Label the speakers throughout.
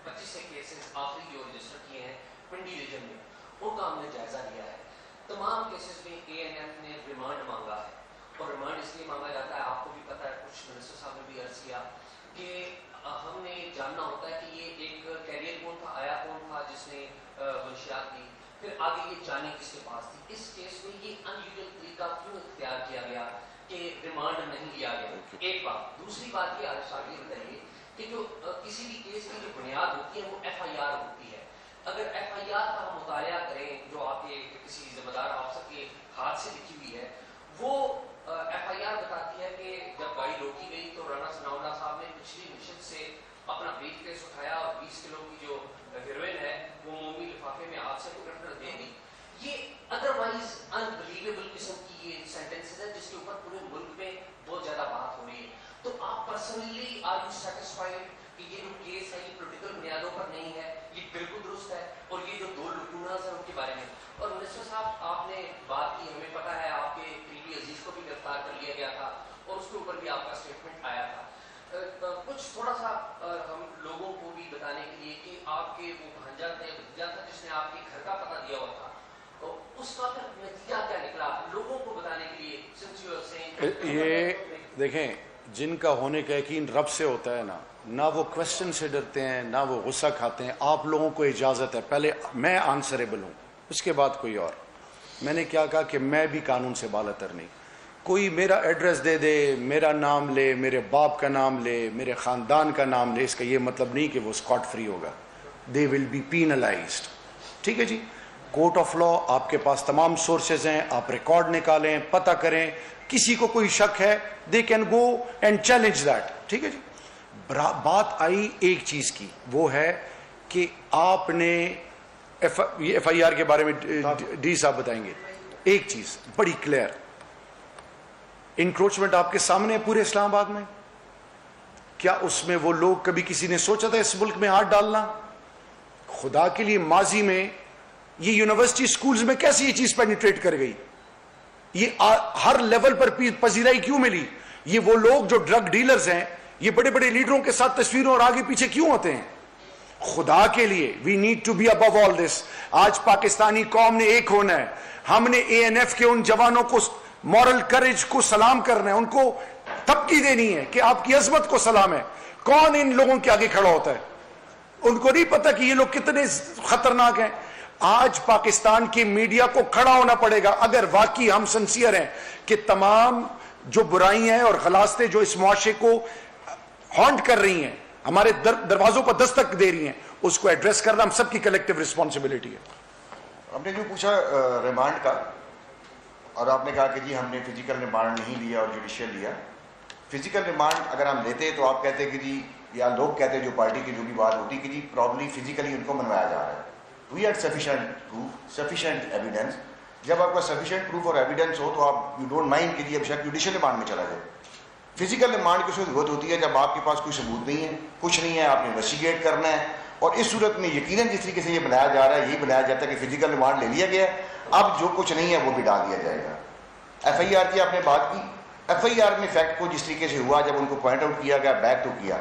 Speaker 1: 25 سے کیسز آخری جو رجسٹر کیے ہیں پنڈی ریجن میں، ان کا ہم نے جائزہ لیا ہے. تمام کیسز میں ANF نے ریمانڈ مانگا ہے، اور ریمانڈ اس لیے مانگا جاتا ہے، آپ کو بھی پتہ ہے، کچھ منسٹر صاحب نے بھی عرض کیا کہ ہم نے جاننا ہوتا ہے کہ یہ ایک کیریئر کون تھا، آیا کون تھا جس نے منشیات دی، پھر آگے یہ جانے کس کے پاس تھی. اس کیس میں یہ ان یوزل طریقہ کیوں اختیار کیا گیا کہ ریمانڈ نہیں لیا گیا؟ ایک بات. دوسری بات یہ عارف صاحب یہ بتائیے کہ جو کسی بھی کیس کی جو بنیاد ہوتی ہے وہ FIR ہوتی ہے. اگر FIR کا ہم مطالعہ کریں جو آپ کے کسی ذمہ دار افسر کے ہاتھ سے لکھی ہوئی ہے، وہ FIR بتاتی ہے کہ جب گاڑی روکی گئی تو رانا ثناء اللہ صاحب نے پچھلی نشست سے اپنا بریف کیس اٹھایا اور 20 کلو کی جو ہیروئن ہے وہ مومی لفافے میں ہاتھ سے پکڑ کر دے دی. یہ ادروائز انبلیویبل قسم کی یہ سینٹنسز ہے جس کے اوپر پورے ملک میں بہت زیادہ بات ہو رہی ہے. تو آپ پرسنلی آر یو سیٹسفائیڈ کہ یہ جو کیس ہے یہ پولیٹیکل بنیادوں پر نہیں ہے، یہ بالکل درست ہے؟ اور یہ جو 2 لٹوناز ہیں ان کے بارے میں، اور منسٹر صاحب آپ نے بات کی، ہمیں پتہ ہے آپ کے قریبی عزیز کو بھی گرفتار کر لیا گیا تھا اور اس کے اوپر بھی آپ کا اسٹیٹمنٹ آیا تھا. کچھ تھوڑا سا ہم لوگوں کو بھی بتانے کے لیے کہ آپ کے وہ بھانجا تھا یا بھتیجا تھا جس نے آپ کے گھر کا پتہ دیا ہوا تھا، تو اس کا پھر نتیجہ کیا نکلا لوگوں کو بتانے کے لیے؟ since you are saying
Speaker 2: یہ دیکھیں، جن کا ہونے کا یقین رب سے ہوتا ہے نا، نہ وہ کوشچن سے ڈرتے ہیں نہ وہ غصہ کھاتے ہیں. آپ لوگوں کو اجازت ہے پہلے میں آنسریبل ہوں، اس کے بعد کوئی اور. میں نے کیا کہا کہ میں بھی قانون سے بالاتر نہیں. کوئی میرا ایڈریس دے دے، میرا نام لے، میرے باپ کا نام لے، میرے خاندان کا نام لے، اس کا یہ مطلب نہیں کہ وہ اسکاٹ فری ہوگا. دے ول بی پینلائزڈ. ٹھیک ہے جی. کورٹ آف لا آپ کے پاس تمام سورسز ہیں، آپ ریکارڈ نکالیں، پتہ کریں. کسی کو کوئی شک ہے they can go and challenge that. ٹھیک ہے جی. بات آئی ایک چیز کی، وہ ہے کہ آپ نے FIR کے بارے میں ڈی صاحب بتائیں گے. ایک چیز بڑی کلیئر، انکروچمنٹ آپ کے سامنے ہے پورے اسلام آباد میں. کیا اس میں وہ لوگ کبھی کسی نے سوچا تھا اس ملک میں ہاتھ ڈالنا؟ خدا کے لیے ماضی میں یہ یونیورسٹی سکولز میں کیسے یہ چیز پینیٹریٹ کر گئی؟ یہ ہر لیول پر پذیرائی کیوں ملی؟ یہ وہ لوگ جو ڈرگ ڈیلرز ہیں یہ بڑے بڑے لیڈروں کے ساتھ تصویروں اور آگے پیچھے کیوں ہوتے ہیں؟ خدا کے لیے we need to be above all this. آج پاکستانی قوم نے ایک ہونا ہے. ہم نے ANF کے ان جوانوں کو مورل کریج کو سلام کرنا ہے، ان کو تھپکی دینی ہے کہ آپ کی عظمت کو سلام ہے. کون ان لوگوں کے آگے کھڑا ہوتا ہے؟ ان کو نہیں پتا کہ یہ لوگ کتنے خطرناک ہیں. آج پاکستان کی میڈیا کو کھڑا ہونا پڑے گا اگر واقعی ہم سنسیئر ہیں کہ تمام جو برائیاں ہیں اور غلاستیں جو اس معاشرے کو ہانٹ کر رہی ہیں، ہمارے دروازوں پر دستک دے رہی ہیں، اس کو ایڈریس کرنا ہم سب کی کلیکٹیو رسپانسبلٹی ہے.
Speaker 3: ہم نے جو پوچھا ریمانڈ کا، اور آپ نے کہا کہ جی ہم نے فزیکل ریمانڈ نہیں لیا اور جوڈیشل لیا. فزیکل ریمانڈ اگر ہم لیتے تو آپ کہتے کہ جی، یا لوگ کہتے جو پارٹی کی جو بھی بات ہوتی کہ جی پرابلی فزیکلی ان کو منوایا جا رہا ہے. We had sufficient proof, sufficient evidence. جب آپ کا سفیشینٹ پروف اور ایویڈنس ہو تو آپ یو ڈونٹ مائنڈ کہ جی اب شاید جوڈیشل ریمانڈ میں چلا جائے. فزیکل ریمانڈ کی ضرورت ہوتی ہے جب آپ کے پاس کوئی ثبوت نہیں ہے، کچھ نہیں ہے، آپ نے انویسٹیگیٹ کرنا ہے. اور اس صورت میں یقیناً جس طریقے سے یہ بنایا جا رہا ہے، یہی بنایا جاتا ہے کہ فزیکل ریمانڈ لے لیا گیا ہے، اب جو کچھ نہیں ہے وہ بھی ڈال دیا جائے گا. FIR کی آپ نے بات کی. FIR میں فیکٹ کو جس طریقے سے ہوا، جب ان کو پوائنٹ آؤٹ کیا گیا، بیک تو کیا.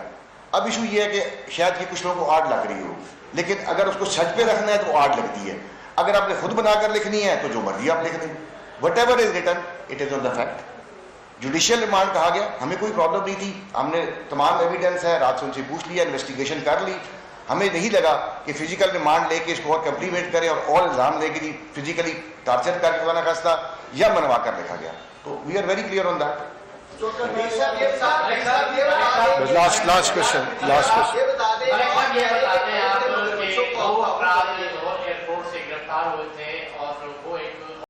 Speaker 3: اب ایشو یہ ہے کہ شاید یہ کچھ لوگوں کو آڑ لگ رہی ہو، لیکن اگر اس کو سچ پہ رکھنا ہے تو آڑ لگتی ہے. اگر آپ نے خود بنا کر لکھنی ہے تو جو مرضی آپ لکھ دیں. What ever is written it is on the fact. Judicial remand کہا گیا، ہمیں کوئی پرابلم نہیں تھی. ہم نے تمام ایویڈنس ہے، رات سے ان سے پوچھ لیا، انویسٹیگیشن کر لی. ہمیں نہیں لگا کہ فزیکل ریمانڈ لے کے اس کو اور کمپلیمنٹ کرے اور الزام لے کے فزیکلی ٹارچر کر کے بنا خستہ یا منوا کر لکھا گیا. تو we are very clear on that.
Speaker 2: Last question.
Speaker 1: Airport سے گرفتار ہوئے تھے